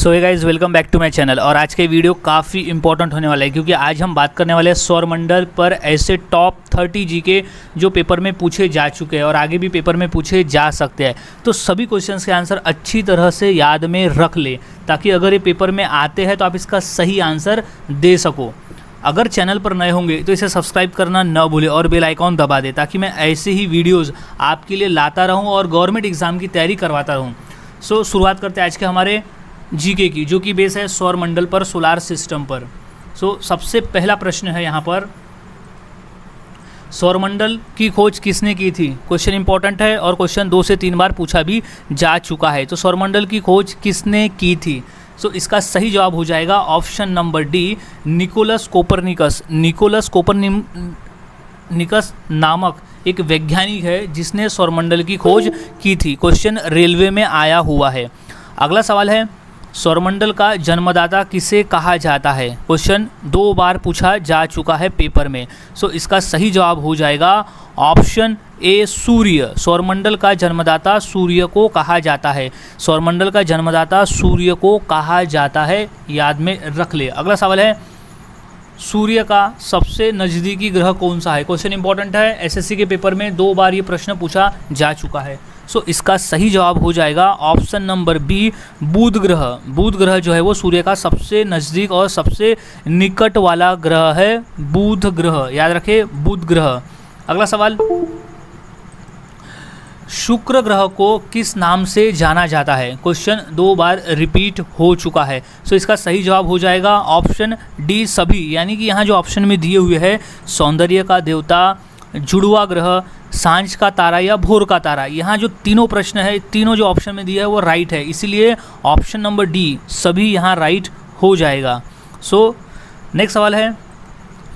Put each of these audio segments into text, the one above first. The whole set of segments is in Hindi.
So hey guys, welcome back to my channel. और आज के वीडियो काफ़ी इंपॉर्टेंट होने वाला है क्योंकि आज हम बात करने वाले हैं सौरमंडल पर ऐसे टॉप 30 जीके जो पेपर में पूछे जा चुके हैं और आगे भी पेपर में पूछे जा सकते हैं। तो सभी क्वेश्चंस के आंसर अच्छी तरह से याद में रख ले ताकि अगर ये पेपर में आते हैं तो आप इसका सही आंसर दे सको। अगर चैनल पर नए होंगे तो इसे सब्सक्राइब करना न भूलें और बेल आइकॉन दबा दें ताकि मैं ऐसे ही वीडियोज़ आपके लिए लाता रहूँ और गवर्नमेंट एग्ज़ाम की तैयारी करवाता रहूँ। सो शुरुआत करते हैं आज के हमारे जीके की, जो कि बेस है सौरमंडल पर, सोलार सिस्टम पर। सबसे पहला प्रश्न है यहाँ पर, सौरमंडल की खोज किसने की थी? क्वेश्चन इंपॉर्टेंट है और क्वेश्चन 2 से 3 बार पूछा भी जा चुका है। तो सौरमंडल की खोज किसने की थी? इसका सही जवाब हो जाएगा option number D, Nicholas Copernicus. Nicholas Copernicus नामक एक वैज्ञानिक है जिसने सौरमंडल की खोज की थी। क्वेश्चन रेलवे में आया हुआ है। अगला सवाल है, सौरमंडल का जन्मदाता किसे कहा जाता है? क्वेश्चन 2 बार पूछा जा चुका है पेपर में। इसका सही जवाब हो जाएगा ऑप्शन ए, सूर्य। सौरमंडल का जन्मदाता सूर्य को कहा जाता है। सौरमंडल का जन्मदाता सूर्य को कहा जाता है, याद में रख ले। अगला सवाल है, सूर्य का सबसे नज़दीकी ग्रह कौन सा है? क्वेश्चन इंपॉर्टेंट है, एसएससी के पेपर में 2 बार ये प्रश्न पूछा जा चुका है। इसका सही जवाब हो जाएगा ऑप्शन नंबर बी, बुध ग्रह। बुध ग्रह जो है वो सूर्य का सबसे नज़दीक और सबसे निकट वाला ग्रह है, बुध ग्रह। याद रखें, बुध ग्रह। अगला सवाल, शुक्र ग्रह को किस नाम से जाना जाता है? क्वेश्चन 2 बार रिपीट हो चुका है। इसका सही जवाब हो जाएगा ऑप्शन डी, सभी। यानी कि यहाँ जो ऑप्शन में दिए हुए हैं, सौंदर्य का देवता, जुड़वा ग्रह, सांझ का तारा या भोर का तारा, यहाँ जो तीनों प्रश्न है, तीनों जो ऑप्शन में दिया है वो राइट है, इसलिए ऑप्शन नंबर डी, सभी यहाँ राइट हो जाएगा। नेक्स्ट सवाल है,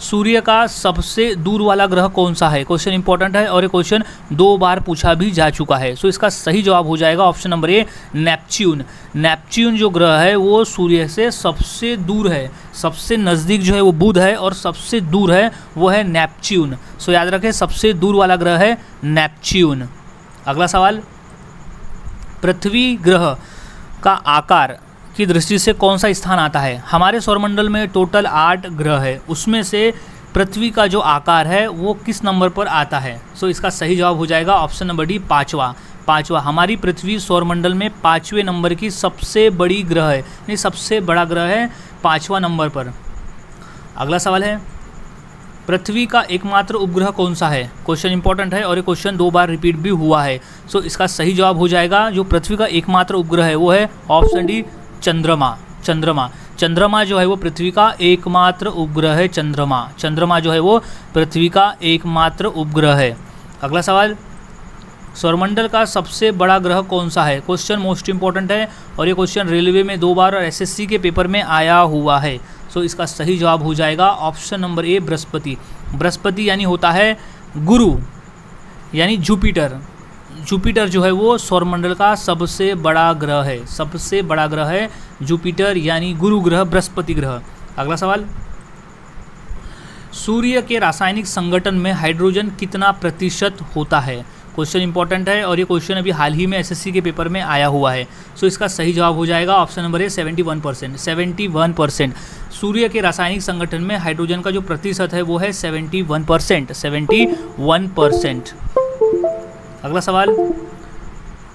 सूर्य का सबसे दूर वाला ग्रह कौन सा है? क्वेश्चन इंपॉर्टेंट है और ये क्वेश्चन 2 बार पूछा भी जा चुका है। इसका सही जवाब हो जाएगा ऑप्शन नंबर ए, नेपच्यून। नेपच्यून जो ग्रह है वो सूर्य से सबसे दूर है। सबसे नज़दीक जो है वो बुध है और सबसे दूर है वो है नेपच्यून। याद रखें, सबसे दूर वाला ग्रह है नेपच्यून। अगला सवाल, पृथ्वी ग्रह का आकार की दृष्टि से कौन सा स्थान आता है? हमारे सौरमंडल में टोटल 8 ग्रह है, उसमें से पृथ्वी का जो आकार है वो किस नंबर पर आता है? इसका सही जवाब हो जाएगा ऑप्शन नंबर डी, 5वां। हमारी पृथ्वी सौरमंडल में 5वें नंबर की सबसे बड़ी ग्रह है, यानी सबसे बड़ा ग्रह है 5वां नंबर पर। अगला सवाल है, पृथ्वी का एकमात्र उपग्रह कौन सा है? क्वेश्चन इंपॉर्टेंट है और ये क्वेश्चन 2 बार रिपीट भी हुआ है। इसका सही जवाब हो जाएगा, जो पृथ्वी का एकमात्र उपग्रह है वो है ऑप्शन डी, चंद्रमा। चंद्रमा जो है वो पृथ्वी का एकमात्र उपग्रह है। चंद्रमा जो है वो पृथ्वी का एकमात्र उपग्रह है। अगला सवाल, सौरमंडल का सबसे बड़ा ग्रह कौन सा है? क्वेश्चन मोस्ट इंपॉर्टेंट है और ये क्वेश्चन रेलवे में 2 बार और एसएससी के पेपर में आया हुआ है। इसका सही जवाब हो जाएगा ऑप्शन नंबर ए, बृहस्पति। बृहस्पति यानी होता है गुरु, यानी जुपिटर। जुपिटर जो है वो सौरमंडल का सबसे बड़ा ग्रह है। सबसे बड़ा ग्रह है जुपिटर, यानी गुरु ग्रह, बृहस्पति ग्रह। अगला सवाल, सूर्य के रासायनिक संगठन में हाइड्रोजन कितना प्रतिशत होता है? क्वेश्चन इंपॉर्टेंट है और ये क्वेश्चन अभी हाल ही में एसएससी के पेपर में आया हुआ है। इसका सही जवाब हो जाएगा ऑप्शन नंबर ए, 71%। 71%। सूर्य के रासायनिक संगठन में हाइड्रोजन का जो प्रतिशत है वो है 71%। 71%। अगला सवाल,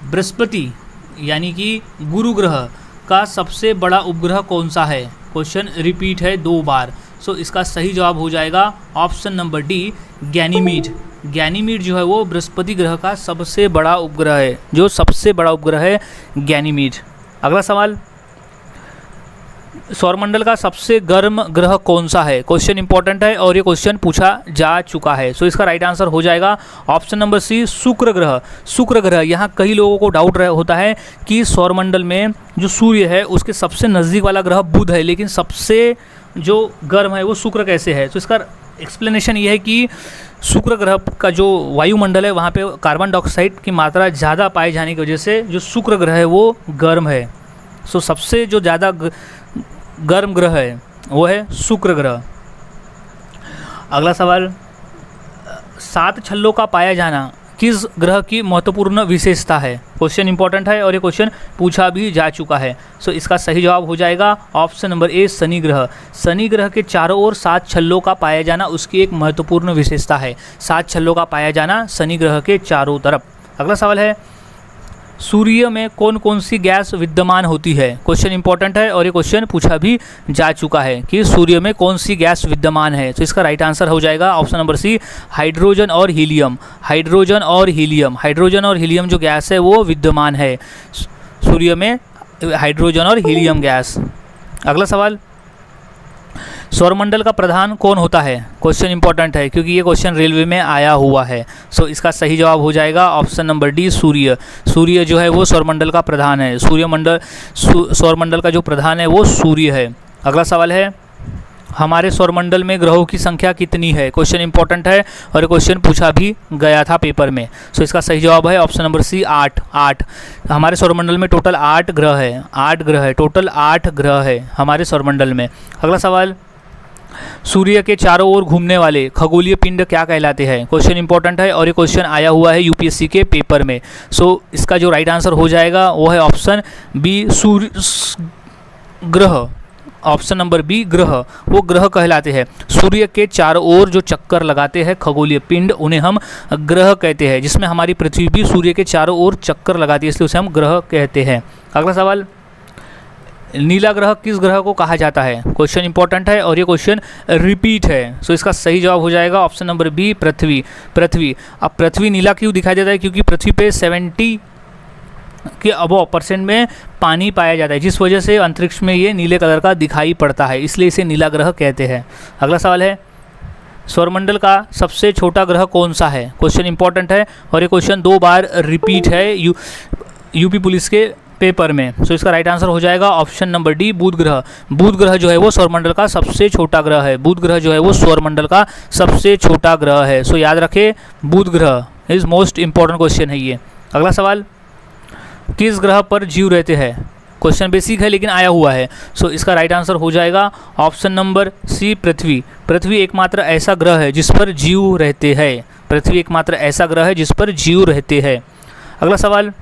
बृहस्पति यानी कि गुरु ग्रह का सबसे बड़ा उपग्रह कौन सा है? क्वेश्चन रिपीट है 2 बार। इसका सही जवाब हो जाएगा option number D, Ganymede. Ganymede जो है वो बृहस्पति ग्रह का सबसे बड़ा उपग्रह है, जो सबसे बड़ा उपग्रह है गैनीमीड। अगला सवाल, सौरमंडल का सबसे गर्म ग्रह कौन सा है? क्वेश्चन इंपॉर्टेंट है और ये क्वेश्चन पूछा जा चुका है। इसका राइट आंसर हो जाएगा ऑप्शन नंबर सी, शुक्र ग्रह। शुक्र ग्रह, यहाँ कई लोगों को डाउट होता है कि सौरमंडल में जो सूर्य है उसके सबसे नज़दीक वाला ग्रह बुध है, लेकिन सबसे जो गर्म है वो शुक्र कैसे है? इसका एक्सप्लेनेशन ये है कि शुक्र ग्रह का जो वायुमंडल है वहाँ पे कार्बन डाइऑक्साइड की मात्रा ज़्यादा पाए जाने की वजह से जो शुक्र ग्रह है वो गर्म है। सबसे जो ज़्यादा गर्म ग्रह है वो है शुक्र ग्रह। अगला सवाल, 7 छल्लों का पाया जाना किस ग्रह की महत्वपूर्ण विशेषता है? क्वेश्चन इंपॉर्टेंट है और ये क्वेश्चन पूछा भी जा चुका है। सो इसका सही जवाब हो जाएगा ऑप्शन नंबर ए, शनि ग्रह। शनि ग्रह के चारों ओर 7 छल्लों का पाया जाना उसकी एक महत्वपूर्ण विशेषता है। 7 छल्लों का पाया जाना शनि ग्रह के चारों तरफ। अगला सवाल है, सूर्य में कौन कौन सी गैस विद्यमान होती है? क्वेश्चन इंपॉर्टेंट है और ये क्वेश्चन पूछा भी जा चुका है कि सूर्य में कौन सी गैस विद्यमान है। तो इसका राइट आंसर हो जाएगा ऑप्शन नंबर सी, हाइड्रोजन और हीलियम। हाइड्रोजन और हीलियम, हाइड्रोजन और हीलियम जो गैस है वो विद्यमान है सूर्य में, हाइड्रोजन और हीलियम गैस। अगला सवाल, सौरमंडल का प्रधान कौन होता है? क्वेश्चन इंपॉर्टेंट है क्योंकि ये क्वेश्चन रेलवे में आया हुआ है। सो इसका सही जवाब हो जाएगा ऑप्शन नंबर डी, सूर्य। सूर्य जो है वो सौरमंडल का प्रधान है। सौरमंडल का जो प्रधान है वो सूर्य है। अगला सवाल है, हमारे सौरमंडल में ग्रहों की संख्या कितनी है? क्वेश्चन इंपॉर्टेंट है और ये क्वेश्चन पूछा भी गया था पेपर में। सो इसका सही जवाब है ऑप्शन नंबर सी, 8। हमारे सौरमंडल में टोटल 8 ग्रह है। 8 ग्रह है, टोटल 8 ग्रह है हमारे सौरमंडल में। अगला सवाल, सूर्य के चारों ओर घूमने वाले खगोलीय पिंड क्या कहलाते हैं? क्वेश्चन इंपॉर्टेंट है और ये क्वेश्चन आया हुआ है यूपीएससी के पेपर में। सो इसका जो राइट आंसर हो जाएगा वो है ऑप्शन बी, सूर्य ग्रह। ऑप्शन नंबर बी, ग्रह। वो ग्रह कहलाते हैं। सूर्य के चारों ओर जो चक्कर लगाते हैं खगोलीय पिंड, उन्हें हम ग्रह कहते हैं। जिसमें हमारी पृथ्वी भी सूर्य के चारों ओर चक्कर लगाती है, इसलिए उसे हम ग्रह कहते हैं। अगला सवाल, नीला ग्रह किस ग्रह को कहा जाता है? क्वेश्चन इंपॉर्टेंट है और ये क्वेश्चन रिपीट है। सो इसका सही जवाब हो जाएगा ऑप्शन नंबर बी, पृथ्वी। पृथ्वी। अब पृथ्वी नीला क्यों दिखाई देता है? क्योंकि पृथ्वी पे 70 के अबव % में पानी पाया जाता है, जिस वजह से अंतरिक्ष में ये नीले कलर का दिखाई पड़ता है, इसलिए इसे नीला ग्रह कहते हैं। अगला सवाल है, सौरमंडल का सबसे छोटा ग्रह कौन सा है? क्वेश्चन इंपॉर्टेंट है और ये क्वेश्चन 2 बार रिपीट है यूपी पुलिस के पेपर में। सो इसका राइट आंसर हो जाएगा ऑप्शन नंबर डी, बुध ग्रह। बुध ग्रह जो है वो सौरमंडल का सबसे छोटा ग्रह है। बुध ग्रह जो है वो सौरमंडल का सबसे छोटा ग्रह है। सो याद रखें, बुध ग्रह इज मोस्ट इंपॉर्टेंट क्वेश्चन है ये। अगला सवाल, किस ग्रह पर जीव रहते हैं? क्वेश्चन बेसिक है लेकिन आया हुआ है। सो इसका राइट आंसर हो जाएगा ऑप्शन नंबर सी, पृथ्वी। पृथ्वी एकमात्र ऐसा ग्रह है जिस पर जीव रहते हैं। पृथ्वी एकमात्र ऐसा ग्रह है जिस पर जीव रहते हैं। अगला सवाल,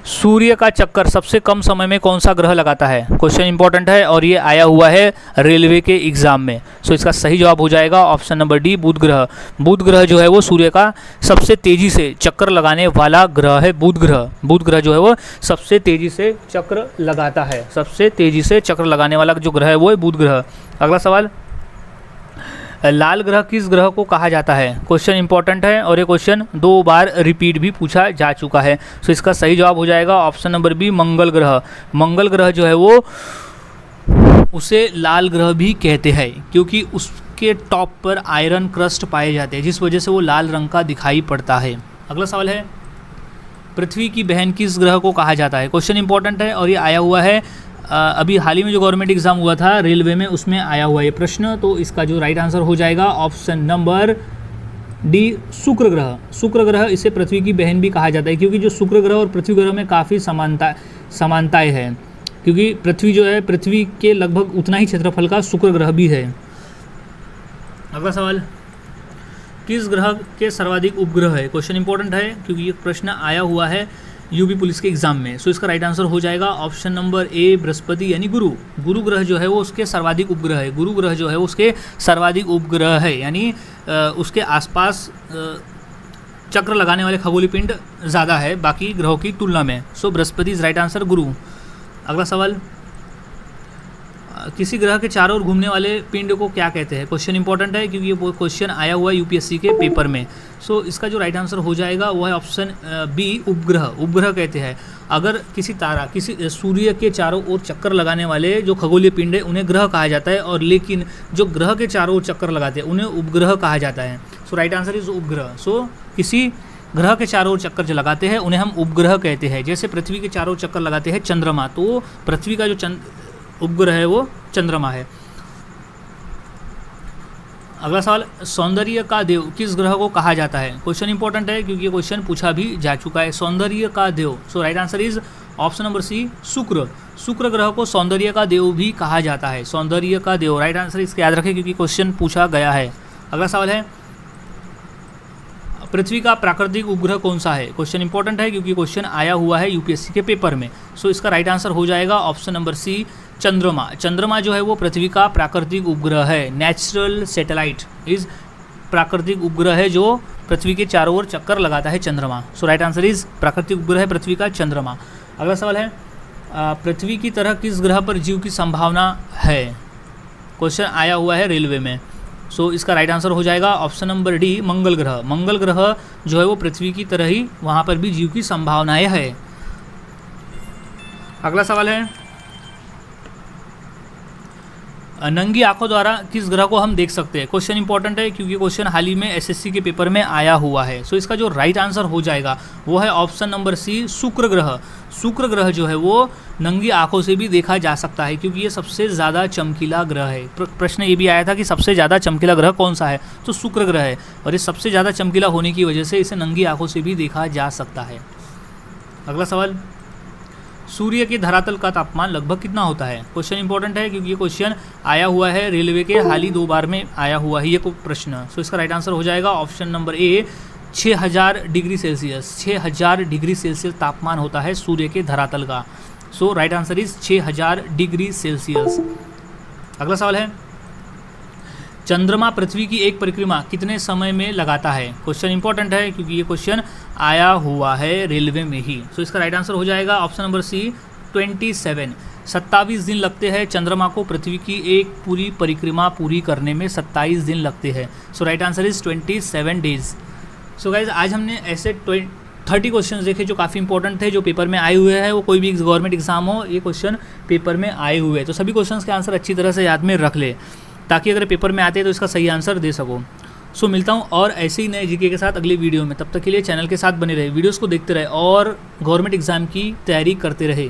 सूर्य का चक्कर सबसे कम समय में कौन सा ग्रह लगाता है? क्वेश्चन इंपॉर्टेंट है और ये आया हुआ है रेलवे के एग्जाम में। सो इसका सही जवाब हो जाएगा ऑप्शन नंबर डी, बुध ग्रह। बुध ग्रह जो है वो सूर्य का सबसे तेजी से चक्कर लगाने वाला ग्रह है। बुध ग्रह। बुध ग्रह जो है वो सबसे तेजी से चक्र लगाता है। सबसे तेजी से चक्र लगाने वाला जो ग्रह है वो है बुध ग्रह। अगला सवाल, लाल ग्रह किस ग्रह को कहा जाता है? क्वेश्चन इंपॉर्टेंट है और ये क्वेश्चन 2 बार रिपीट भी पूछा जा चुका है। सो इसका सही जवाब हो जाएगा ऑप्शन नंबर बी, मंगल ग्रह। मंगल ग्रह जो है वो उसे लाल ग्रह भी कहते हैं क्योंकि उसके टॉप पर आयरन क्रस्ट पाए जाते हैं, जिस वजह से वो लाल रंग का दिखाई पड़ता है। अगला सवाल है, पृथ्वी की बहन किस ग्रह को कहा जाता है? क्वेश्चन इंपॉर्टेंट है और ये आया हुआ है अभी हाल ही में जो गवर्नमेंट एग्जाम हुआ था रेलवे में, उसमें आया हुआ ये प्रश्न। तो इसका जो राइट आंसर हो जाएगा ऑप्शन नंबर डी, शुक्र ग्रह। शुक्र ग्रह, इसे पृथ्वी की बहन भी कहा जाता है क्योंकि जो शुक्र ग्रह और पृथ्वी ग्रह में काफ़ी समानताएं हैं, क्योंकि पृथ्वी जो है पृथ्वी के लगभग उतना ही क्षेत्रफल का शुक्र ग्रह भी है। अगला सवाल, किस ग्रह के सर्वाधिक उपग्रह है? क्वेश्चन इंपॉर्टेंट है क्योंकि ये प्रश्न आया हुआ है यूपी पुलिस के एग्जाम में। सो इसका राइट आंसर हो जाएगा ऑप्शन नंबर ए, बृहस्पति यानी गुरु। गुरु ग्रह जो है वो उसके सर्वाधिक उपग्रह है। गुरु ग्रह जो है उसके सर्वाधिक उपग्रह है, यानी उसके आसपास चक्र लगाने वाले खगोलीय पिंड ज़्यादा है बाकी ग्रहों की तुलना में। सो बृहस्पति इज राइट आंसर, गुरु। अगला सवाल, किसी ग्रह के चारों ओर घूमने वाले पिंड को क्या कहते हैं? क्वेश्चन इंपॉर्टेंट है क्योंकि ये क्वेश्चन आया हुआ है यूपीएससी के पेपर में। सो इसका जो राइट आंसर हो जाएगा वो है ऑप्शन बी, उपग्रह। उपग्रह कहते हैं अगर किसी तारा, किसी सूर्य के चारों ओर चक्कर लगाने वाले जो खगोलीय पिंड है उन्हें ग्रह कहा जाता है, और लेकिन जो ग्रह के चारों ओर चक्कर लगाते हैं उन्हें उपग्रह कहा जाता है। सो राइट आंसर इज उपग्रह। सो किसी ग्रह के चारों ओर चक्कर जो लगाते हैं उन्हें हम उपग्रह कहते हैं। जैसे पृथ्वी के चारों ओर चक्कर लगाते हैं चंद्रमा, तो पृथ्वी का जो उपग्रह है वो चंद्रमा है। अगला सवाल, सौंदर्य का देव किस ग्रह को कहा जाता है? क्वेश्चन इंपॉर्टेंट है क्योंकि ये क्वेश्चन पूछा भी जा चुका है। सौंदर्य का देव। So right answer is option number C, Shukra. Shukra ग्रह को सौंदर्य का देव भी कहा जाता है। सौंदर्य का देव, राइट आंसर इसका याद रखें क्योंकि क्वेश्चन पूछा गया है। अगला सवाल है, पृथ्वी का प्राकृतिक उपग्रह कौन सा है? क्वेश्चन इंपॉर्टेंट है क्योंकि क्वेश्चन आया हुआ है यूपीएससी के पेपर में। सो इसका राइट आंसर हो जाएगा ऑप्शन नंबर सी, चंद्रमा। चंद्रमा जो है वो पृथ्वी का प्राकृतिक उपग्रह है। नेचुरल सैटेलाइट इज प्राकृतिक उपग्रह है जो पृथ्वी के चारों ओर चक्कर लगाता है, चंद्रमा। सो राइट आंसर इज प्राकृतिक उपग्रह है पृथ्वी का चंद्रमा। अगला सवाल है पृथ्वी की तरह किस ग्रह पर जीव की संभावना है? क्वेश्चन आया हुआ है रेलवे में। सो इसका राइट आंसर हो जाएगा ऑप्शन नंबर डी, मंगल ग्रह। मंगल ग्रह जो है वो पृथ्वी की तरह ही वहाँ पर भी जीव की संभावनाएं है। अगला सवाल है नंगी आंखों द्वारा किस ग्रह को हम देख सकते हैं? क्वेश्चन इंपॉर्टेंट है क्योंकि क्वेश्चन हाल ही में एसएससी के पेपर में आया हुआ है। सो इसका जो राइट आंसर हो जाएगा वो है ऑप्शन नंबर सी, शुक्र ग्रह। शुक्र ग्रह जो है वो नंगी आंखों से भी देखा जा सकता है क्योंकि ये सबसे ज़्यादा चमकीला ग्रह है। प्रश्न ये भी आया था कि सबसे ज़्यादा चमकीला ग्रह कौन सा है, तो शुक्र ग्रह है और ये सबसे ज़्यादा चमकीला होने की वजह से इसे नंगी आंखों से भी देखा जा सकता है। अगला सवाल, सूर्य के धरातल का तापमान लगभग कितना होता है? क्वेश्चन इंपॉर्टेंट है क्योंकि ये क्वेश्चन आया हुआ है रेलवे के हाल ही 2 बार में आया हुआ है ये प्रश्न। सो इसका राइट आंसर हो जाएगा option number A, 6000 degree Celsius. 6000 degree Celsius तापमान होता है सूर्य के धरातल का। So right answer is 6000 degree Celsius. अगला सवाल है चंद्रमा पृथ्वी की एक परिक्रमा कितने समय में लगाता है? क्वेश्चन इंपॉर्टेंट है क्योंकि ये क्वेश्चन आया हुआ है रेलवे में ही। सो इसका राइट आंसर हो जाएगा ऑप्शन नंबर सी, 27। 27 दिन लगते हैं चंद्रमा को पृथ्वी की एक पूरी परिक्रमा पूरी करने में 27 दिन लगते हैं। So right answer is 27 days. So guys आज हमने ऐसे 30 क्वेश्चन देखे जो काफ़ी इंपॉर्टेंट थे, जो पेपर में आए हुए हैं। वो कोई भी गवर्नमेंट एग्जाम हो, ये क्वेश्चन पेपर में आए हुए हैं, तो सभी क्वेश्चन के आंसर अच्छी तरह से याद में रख ले ताकि अगर पेपर में आते हैं तो इसका सही आंसर दे सको। सो मिलता हूँ और ऐसे ही नए जीके के साथ अगले वीडियो में। तब तक के लिए चैनल के साथ बने रहे, वीडियोस को देखते रहे और गवर्नमेंट एग्जाम की तैयारी करते रहे।